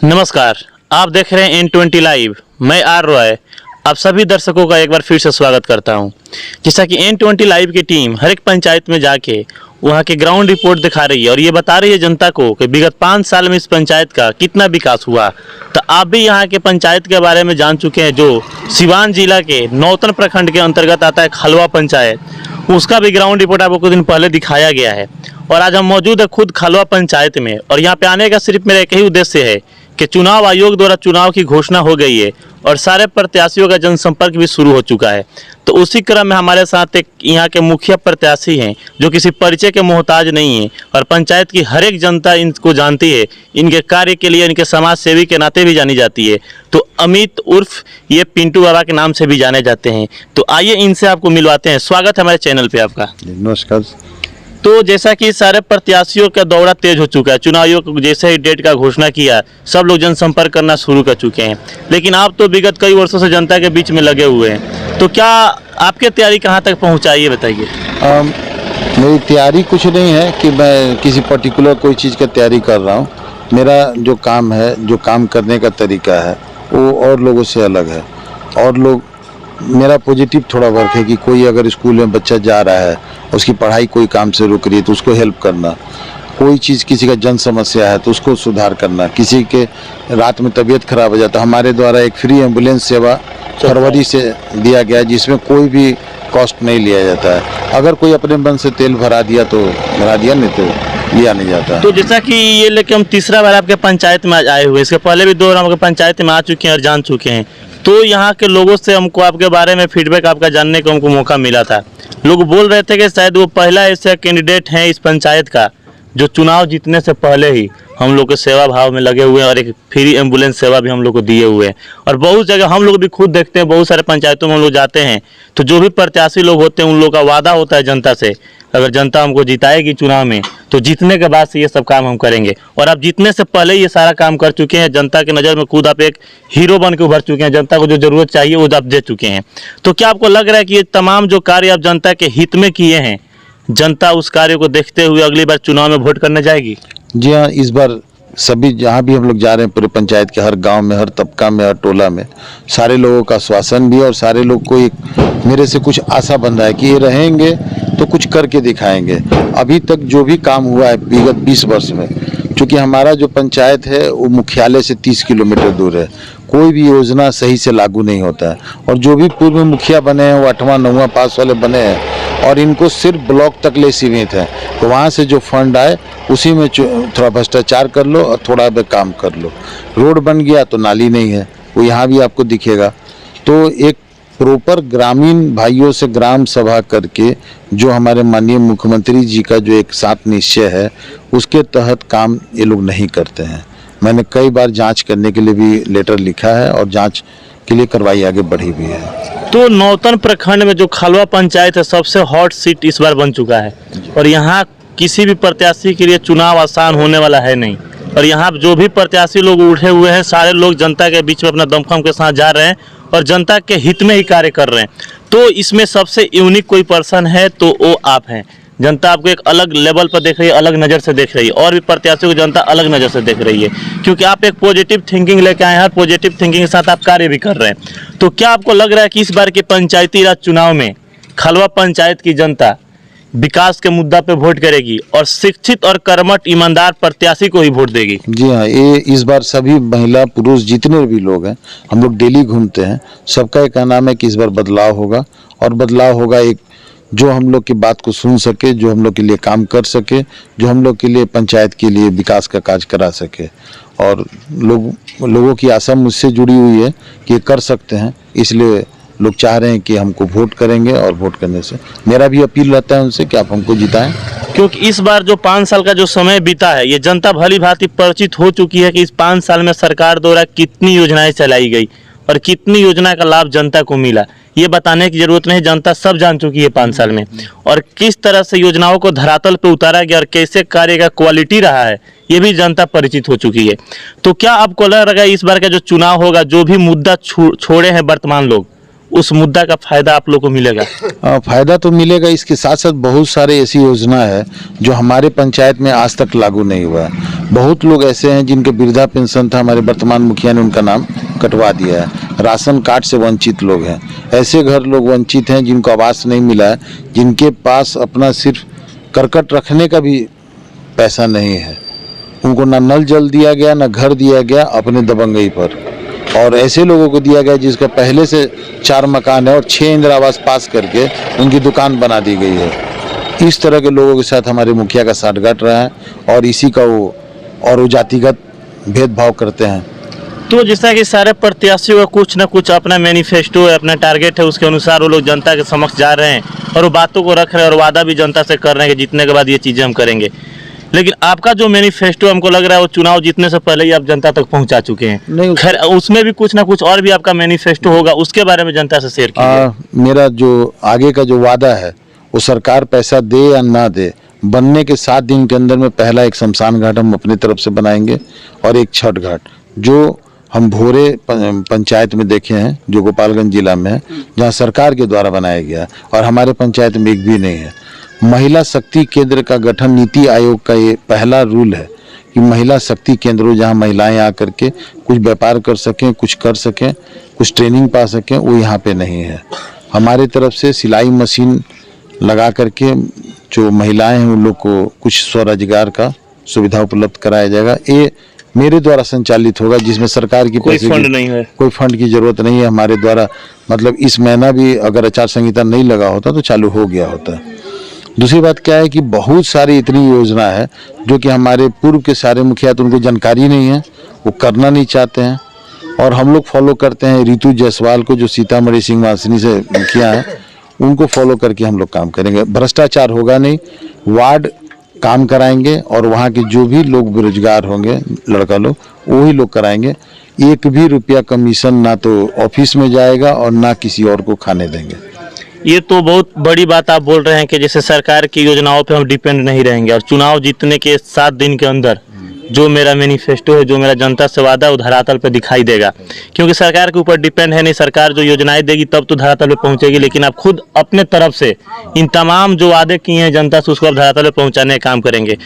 नमस्कार, आप देख रहे हैं N20 लाइव। मैं आर रॉय आप सभी दर्शकों का एक बार फिर से स्वागत करता हूं। जैसा कि N20 लाइव की टीम हर एक पंचायत में जाके वहां के ग्राउंड रिपोर्ट दिखा रही है और ये बता रही है जनता को कि विगत 5 साल में इस पंचायत का कितना विकास हुआ। तो आप भी यहाँ के पंचायत के बारे में जान चुके हैं, जो सिवान जिला के नौतन प्रखंड के अंतर्गत आता है खलवा पंचायत। उसका भी ग्राउंड रिपोर्ट आपको कुछ दिन पहले दिखाया गया है और आज हम मौजूद है खुद खलवा पंचायत में। और यहाँ पे आने का सिर्फ मेरा एक ही उद्देश्य है कि चुनाव आयोग द्वारा चुनाव की घोषणा हो गई है और सारे प्रत्याशियों का जनसंपर्क भी शुरू हो चुका है। तो उसी क्रम में हमारे साथ एक यहाँ के मुखिया प्रत्याशी हैं जो किसी परिचय के मोहताज नहीं है और पंचायत की हर एक जनता इनको जानती है। इनके कार्य के लिए इनके समाज सेवी के नाते भी जानी जाती है। तो अमित उर्फ ये पिंटू बाबा के नाम से भी जाने जाते हैं। तो आइए इनसे आपको मिलवाते हैं। स्वागत है हमारे चैनल पे आपका। नमस्कार। तो जैसा कि सारे प्रत्याशियों का दौरा तेज हो चुका है, चुनाव आयोग जैसे ही डेट का घोषणा किया सब लोग जनसंपर्क करना शुरू कर चुके हैं, लेकिन आप तो विगत कई वर्षों से जनता के बीच में लगे हुए हैं। तो क्या आपकी तैयारी कहाँ तक पहुँचाई है, बताइए। मेरी तैयारी कुछ नहीं है कि मैं किसी पर्टिकुलर कोई चीज़ का तैयारी कर रहा हूँ। मेरा जो काम है, जो काम करने का तरीका है वो और लोगों से अलग है। और लोग मेरा पॉजिटिव थोड़ा वर्क है कि कोई अगर स्कूल में बच्चा जा रहा है, उसकी पढ़ाई कोई काम से रुक रही है तो उसको हेल्प करना, कोई चीज़ किसी का जन समस्या है तो उसको सुधार करना, किसी के रात में तबीयत खराब हो जाता है। हमारे द्वारा एक फ्री एम्बुलेंस सेवा फरवरी से दिया गया है जिसमें कोई भी कॉस्ट नहीं लिया जाता है। अगर कोई अपने मन से तेल भरा दिया तो भरा दिया, नहीं तो लिया नहीं जाता। तो जैसा कि ये लेके हम तीसरा बार आपके पंचायत में आए हुए, इसके पहले भी 2 बार आपके पंचायत में आ चुके हैं और जान चुके हैं। तो यहाँ के लोगों से हमको आपके बारे में फीडबैक आपका जानने को हमको मौका मिला था। लोग बोल रहे थे कि शायद वो पहला ऐसा कैंडिडेट है इस पंचायत का जो चुनाव जीतने से पहले ही हम लोग के सेवा भाव में लगे हुए हैं और एक फ्री एम्बुलेंस सेवा भी हम लोग को दिए हुए हैं। और बहुत जगह हम लोग भी खुद देखते हैं, बहुत सारे पंचायतों में हम लोग जाते हैं तो जो भी प्रत्याशी लोग होते हैं उन लोगों का वादा होता है जनता से, अगर जनता हमको जिताएगी चुनाव में तो जीतने के बाद से ये सब काम हम करेंगे। और आप जीतने से पहले ये सारा काम कर चुके हैं। जनता की नज़र में खुद आप एक हीरो बन के उभर चुके हैं। जनता को जो जरूरत चाहिए वो आप दे चुके हैं। तो क्या आपको लग रहा है कि ये तमाम जो कार्य आप जनता के हित में किए हैं, जनता उस कार्य को देखते हुए अगली बार चुनाव में वोट करने जाएगी? जी हाँ, इस बार सभी जहाँ भी हम लोग जा रहे हैं, पूरे पंचायत के हर गांव में, हर तबका में, हर टोला में सारे लोगों का आश्वासन भी है और सारे लोग को एक मेरे से कुछ आशा बन रहा है कि ये रहेंगे तो कुछ करके दिखाएंगे। अभी तक जो भी काम हुआ है विगत 20 वर्ष में, चूँकि हमारा जो पंचायत है वो मुख्यालय से 30 किलोमीटर दूर है, कोई भी योजना सही से लागू नहीं होता है। और जो भी पूर्व मुखिया बने हैं वो 8वां 9वां पास वाले बने हैं और इनको सिर्फ ब्लॉक तक ले सीमित है। तो वहाँ से जो फंड आए उसी में थोड़ा भ्रष्टाचार कर लो और थोड़ा भी काम कर लो। रोड बन गया तो नाली नहीं है, वो यहाँ भी आपको दिखेगा। तो एक प्रॉपर ग्रामीण भाइयों से ग्राम सभा करके जो हमारे माननीय मुख्यमंत्री जी का जो एक साथ निश्चय है उसके तहत काम ये लोग नहीं करते हैं। मैंने कई बार जांच करने के लिए भी लेटर लिखा है और जांच के लिए कार्रवाई आगे बढ़ी भी है। तो नौतन प्रखंड में जो खलवा पंचायत है सबसे हॉट सीट इस बार बन चुका है और यहाँ किसी भी प्रत्याशी के लिए चुनाव आसान होने वाला है नहीं। और यहाँ जो भी प्रत्याशी लोग उठे हुए हैं सारे लोग जनता के बीच में अपना दमखम के साथ जा रहे हैं और जनता के हित में ही कार्य कर रहे हैं। तो इसमें सबसे यूनिक कोई पर्सन है तो वो आप हैं। जनता आपको एक अलग लेवल पर देख रही है, अलग नज़र से देख रही है और भी प्रत्याशियों को जनता अलग नज़र से देख रही है क्योंकि आप एक पॉजिटिव थिंकिंग लेके आए हैं और पॉजिटिव थिंकिंग के साथ आप कार्य भी कर रहे हैं। तो क्या आपको लग रहा है कि इस बार के पंचायती राज चुनाव में खलवा पंचायत की जनता विकास के मुद्दा पे वोट करेगी और शिक्षित और कर्मठ ईमानदार प्रत्याशी को ही वोट देगी? जी हाँ, ये इस बार सभी महिला पुरुष जितने भी लोग हैं, हम लोग डेली घूमते हैं, सबका एक कहना है कि इस बार बदलाव होगा। और बदलाव होगा एक जो हम लोग की बात को सुन सके, जो हम लोग के लिए काम कर सके, जो हम लोग के लिए पंचायत के लिए विकास का कार्य करा सके। और लोगों की आशा मुझसे जुड़ी हुई है कि ये कर सकते हैं, इसलिए लोग चाह रहे हैं कि हमको वोट करेंगे। और वोट करने से मेरा भी अपील रहता है उनसे कि आप हमको जिताएं, क्योंकि इस बार जो 5 साल का जो समय बीता है ये जनता भली भांति परिचित हो चुकी है कि इस 5 साल में सरकार द्वारा कितनी योजनाएं चलाई गई और कितनी योजना का लाभ जनता को मिला। ये बताने की जरूरत नहीं, जनता सब जान चुकी है 5 साल में। और किस तरह से योजनाओं को धरातल पर उतारा गया और कैसे कार्य का क्वालिटी रहा है ये भी जनता परिचित हो चुकी है। तो क्या आपको लग रहा है इस बार का जो चुनाव होगा, जो भी मुद्दा छोड़े हैं वर्तमान लोग, उस मुद्दा का फायदा आप लोग को मिलेगा? फायदा तो मिलेगा, इसके साथ साथ बहुत सारे ऐसी योजना है जो हमारे पंचायत में आज तक लागू नहीं हुआ है। बहुत लोग ऐसे हैं जिनके वृद्धा पेंशन था, हमारे वर्तमान मुखिया ने उनका नाम कटवा दिया है। राशन कार्ड से वंचित लोग हैं, ऐसे घर लोग वंचित हैं जिनको आवास नहीं मिला है, जिनके पास अपना सिर्फ करकट रखने का भी पैसा नहीं है, उनको ना नल जल दिया गया ना घर दिया गया अपने दबंगई पर। और ऐसे लोगों को दिया गया जिसका पहले से 4 मकान है और 6 इंदिरा आवास पास करके उनकी दुकान बना दी गई है। इस तरह के लोगों के साथ हमारे मुखिया का साठगांठ रहा है और इसी का वो जातिगत भेदभाव करते हैं। तो जैसा कि सारे प्रत्याशियों का कुछ ना कुछ अपना मैनिफेस्टो है, अपना टारगेट है, उसके अनुसार वो लोग जनता के समक्ष जा रहे हैं और वो बातों को रख रहे हैं और वादा भी जनता से कर रहे हैं कि जीतने के बाद ये चीज़ें हम करेंगे। लेकिन आपका जो मैनिफेस्टो हमको लग रहा है वो चुनाव जीतने से पहले ही आप जनता तक पहुंचा चुके हैं। नहीं, खैर उसमें भी कुछ ना कुछ और भी आपका मैनिफेस्टो होगा, उसके बारे में जनता से शेयर कीजिए। मेरा जो आगे का जो वादा है वो सरकार पैसा दे या ना दे, बनने के 7 दिन के अंदर में पहला एक शमशान घाट हम अपनी तरफ से बनाएंगे और एक छठ घाट जो हम भोरे पंचायत में देखे हैं जो गोपालगंज जिला में है, जहाँ सरकार के द्वारा बनाया गया और हमारे पंचायत में एक भी नहीं है। महिला शक्ति केंद्र का गठन नीति आयोग का ये पहला रूल है कि महिला शक्ति केंद्रों जहाँ महिलाएं आकर के कुछ व्यापार कर सकें, कुछ कर सकें, कुछ ट्रेनिंग पा सकें, वो यहाँ पे नहीं है। हमारे तरफ से सिलाई मशीन लगा करके जो महिलाएं हैं उन लोग को कुछ स्वरोजगार का सुविधा उपलब्ध कराया जाएगा। ये मेरे द्वारा संचालित होगा जिसमें सरकार की कोई फंड नहीं है, कोई फंड की जरूरत नहीं है हमारे द्वारा। मतलब इस महीना भी अगर आचार संहिता नहीं लगा होता तो चालू हो गया होता। दूसरी बात क्या है कि बहुत सारी इतनी योजना है जो कि हमारे पूर्व के सारे मुखिया तो उनको जानकारी नहीं है, वो करना नहीं चाहते हैं और हम लोग फॉलो करते हैं। रितु जायसवाल को जो सीतामढ़ी सिंहवासिनी से मुखिया है उनको फॉलो करके हम लोग काम करेंगे। भ्रष्टाचार होगा नहीं, वार्ड काम कराएंगे और वहाँ के जो भी लोग बेरोजगार होंगे लड़का लोग वही लोग कराएंगे। 1 भी रुपया कमीशन ना तो ऑफिस में जाएगा और ना किसी और को खाने देंगे। ये तो बहुत बड़ी बात आप बोल रहे हैं कि जैसे सरकार की योजनाओं पे हम डिपेंड नहीं रहेंगे और चुनाव जीतने के 7 दिन के अंदर जो मेरा मैनिफेस्टो है, जो मेरा जनता से वादा है वो धरातल पे दिखाई देगा। क्योंकि सरकार के ऊपर डिपेंड है नहीं, सरकार जो योजनाएं देगी तब तो धरातल पे पहुंचेगी, लेकिन आप खुद अपने तरफ से इन तमाम जो वादे किए हैं जनता से उसको आप धरातल पे पहुंचाने का काम करेंगे।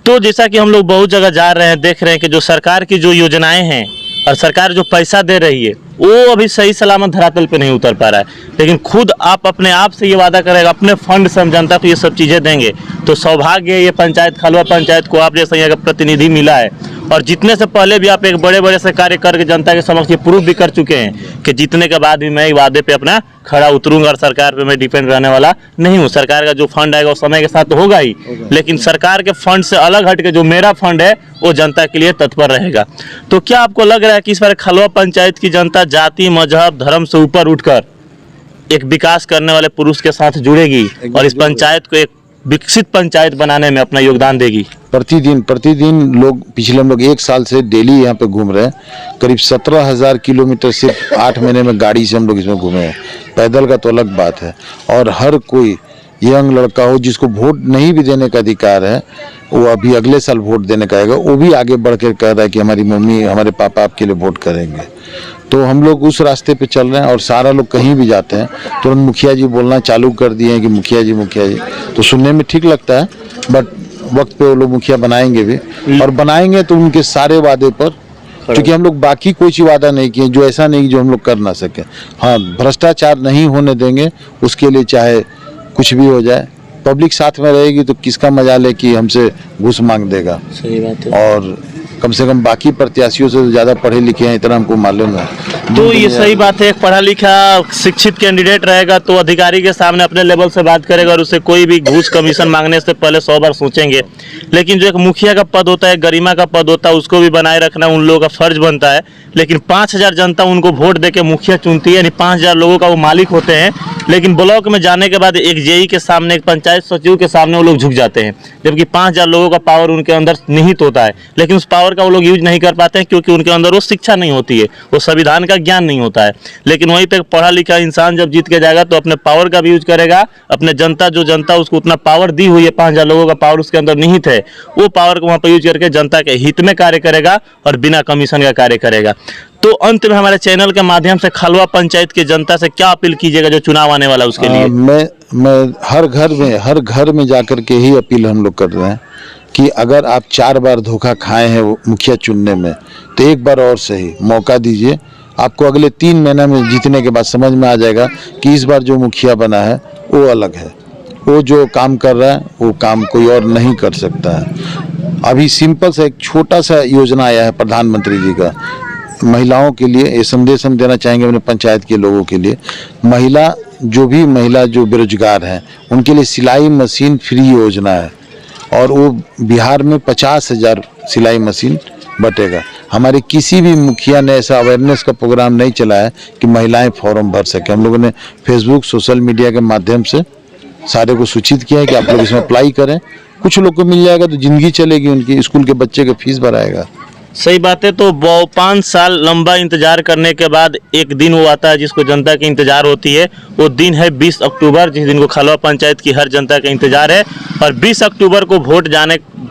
तो जैसा कि हम लोग बहुत जगह जा रहे हैं, देख रहे हैं कि जो सरकार की जो योजनाएं हैं और सरकार जो पैसा दे रही है वो अभी सही सलामत धरातल पे नहीं उतर पा रहा है। लेकिन खुद आप अपने आप से ये वादा करेगा अपने फंड से हम जनता को ये सब चीज़ें देंगे, तो सौभाग्य है ये पंचायत खलवा पंचायत को आप जैसा यहाँ का प्रतिनिधि मिला है। और जीतने से पहले भी आप एक बड़े बड़े से कार्य करके जनता के समक्ष ये प्रूफ भी कर चुके हैं कि जीतने के बाद भी मैं वादे पे अपना खड़ा उतरूंगा और सरकार पे मैं डिपेंड रहने वाला नहीं हूँ। सरकार का जो फंड आएगा वो समय के साथ तो होगा ही, लेकिन सरकार के फंड से अलग हट के जो मेरा फंड है वो जनता के लिए तत्पर रहेगा। तो क्या आपको लग रहा है कि इस बार खलवा पंचायत की जनता जाति मजहब धर्म से ऊपर उठकर एक विकास करने वाले पुरुष के साथ जुड़ेगी और इस पंचायत को एक विकसित पंचायत बनाने में अपना योगदान देगी? प्रतिदिन लोग पिछले हम लोग 1 साल से डेली यहाँ पे घूम रहे हैं। करीब 17,000 किलोमीटर सिर्फ 8 महीने में गाड़ी से हम लोग इसमें घूमे हैं। पैदल का तो अलग बात है। और हर कोई यंग लड़का हो जिसको वोट नहीं भी देने का अधिकार है, वो अभी अगले साल वोट देने का आएगा, वो भी आगे बढ़ कर कह रहा है कि हमारी मम्मी हमारे पापा आपके लिए वोट करेंगे। तो हम लोग उस रास्ते पे चल रहे हैं और सारा लोग कहीं भी जाते हैं तुरंत मुखिया जी बोलना चालू कर दिए हैं कि मुखिया जी। तो सुनने में ठीक लगता है, बट वक्त पे वो लोग मुखिया बनाएंगे भी और बनाएंगे तो उनके सारे वादे पर, क्योंकि हम लोग बाकी कोई चीज वादा नहीं किए जो ऐसा नहीं जो हम लोग कर ना सके। हाँ, भ्रष्टाचार नहीं होने देंगे, उसके लिए चाहे कुछ भी हो जाए। पब्लिक साथ में रहेगी तो किसका मजाल है कि हमसे घूस मांग देगा। सही बात है। और कम से कम बाकी प्रत्याशियों से ज़्यादा पढ़े लिखे हैं, इतना हमको मालूम है। तो ये सही बात है, एक पढ़ा लिखा शिक्षित कैंडिडेट रहेगा तो अधिकारी के सामने अपने लेवल से बात करेगा और उससे कोई भी घूस कमीशन मांगने से पहले 100 बार सोचेंगे। लेकिन जो एक मुखिया का पद होता है, गरिमा का पद होता है, उसको भी बनाए रखना उन लोगों का फर्ज बनता है। लेकिन 5,000 जनता उनको वोट देके मुखिया चुनती है, यानी 5,000 लोगों का वो मालिक होते हैं। लेकिन ब्लॉक में जाने के बाद एक जेई के सामने, एक पंचायत सचिव के सामने वो लोग झुक जाते हैं, जबकि 5,000 लोगों का पावर उनके अंदर निहित होता है। लेकिन उस पावर का वो लोग यूज नहीं कर पाते हैं क्योंकि उनके अंदर वो शिक्षा नहीं होती है, वो संविधान का ज्ञान नहीं होता है। लेकिन वहीं पे पढ़ा लिखा इंसान जब जीत के जाएगा तो अपने पावर का भी यूज करेगा, अपने जनता उसको उतना पावर दी हुई है, 5,000 लोगों का पावर उसके अंदर निहित है, वो पावर को वहाँ पर यूज करके जनता के हित में कार्य करेगा और बिना कमीशन का कार्य करेगा। तो अंत में हमारे चैनल के माध्यम से खलवा पंचायत की जनता से क्या अपील कीजिएगा जो चुनाव आने वाला है उसके लिए? मैं हर घर में जाकर के ही अपील हम लोग कर रहे हैं कि अगर आप 4 बार धोखा खाए हैं मुखिया चुनने में, तो एक बार और सही मौका दीजिए। आपको अगले 3 महीना में जीतने के बाद समझ में आ जाएगा कि इस बार जो मुखिया बना है वो अलग है, वो जो काम कर रहा है वो काम कोई और नहीं कर सकता है। अभी सिंपल सा एक छोटा सा योजना आया है प्रधानमंत्री जी का महिलाओं के लिए। ये संदेश हम देना चाहेंगे अपने पंचायत के लोगों के लिए। महिला जो बेरोजगार हैं उनके लिए सिलाई मशीन फ्री योजना है, और वो बिहार में 50,000 सिलाई मशीन बटेगा। हमारे किसी भी मुखिया ने ऐसा अवेयरनेस का प्रोग्राम नहीं चलाया कि महिलाएं फॉर्म भर सके। हम लोगों ने फेसबुक सोशल मीडिया के माध्यम से सारे को सूचित किया है कि आप लोग इसमें अप्लाई करें। कुछ लोग को मिल जाएगा तो जिंदगी चलेगी, उनकी स्कूल के बच्चे का फीस भराएगा। सही बात है। तो 5 साल लंबा इंतजार करने के बाद एक दिन वो आता है जिसको जनता की इंतजार होती है। वो दिन है 20 अक्टूबर, जिस दिन को खलवा पंचायत की हर जनता का इंतजार है। और 20 अक्टूबर को वोट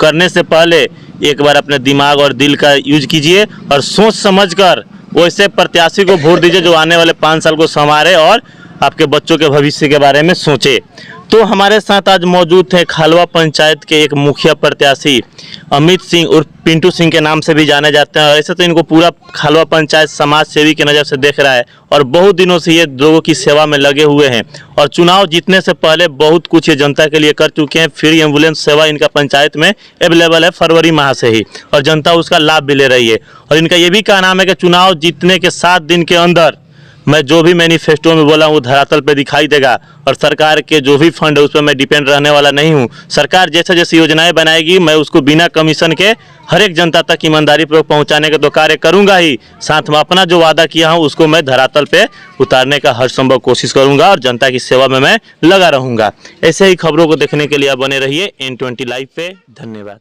करने से पहले एक बार अपने दिमाग और दिल का यूज कीजिए और सोच समझकर वैसे प्रत्याशी को वोट दीजिए जो आने वाले 5 साल को संवारे और आपके बच्चों के भविष्य के बारे में सोचे। तो हमारे साथ आज मौजूद थे खलवा पंचायत के एक मुखिया प्रत्याशी अमित सिंह उर्फ पिंटू सिंह के नाम से भी जाने जाते हैं। ऐसे तो इनको पूरा खलवा पंचायत समाज सेवी की नज़र से देख रहा है और बहुत दिनों से ये लोगों की सेवा में लगे हुए हैं और चुनाव जीतने से पहले बहुत कुछ ये जनता के लिए कर चुके हैं। फ्री एम्बुलेंस सेवा इनका पंचायत में अवेलेबल है फरवरी माह से ही, और जनता उसका लाभ भी ले रही है। और इनका ये भी कहना है कि चुनाव जीतने के 7 दिन के अंदर मैं जो भी मैनिफेस्टो में बोला हूँ धरातल पे दिखाई देगा, और सरकार के जो भी फंड है उस पर मैं डिपेंड रहने वाला नहीं हूँ। सरकार जैसे जैसे योजनाएं बनाएगी मैं उसको बिना कमीशन के हर एक जनता तक ईमानदारी पूर्वक पहुँचाने का तो कार्य करूँगा ही, साथ में अपना जो वादा किया हूँ उसको मैं धरातल पे उतारने का हर संभव कोशिश करूँगा और जनता की सेवा में मैं लगा रहूँगा। ऐसे ही खबरों को देखने के लिए आप बने रहिए N20 लाइव पे। धन्यवाद।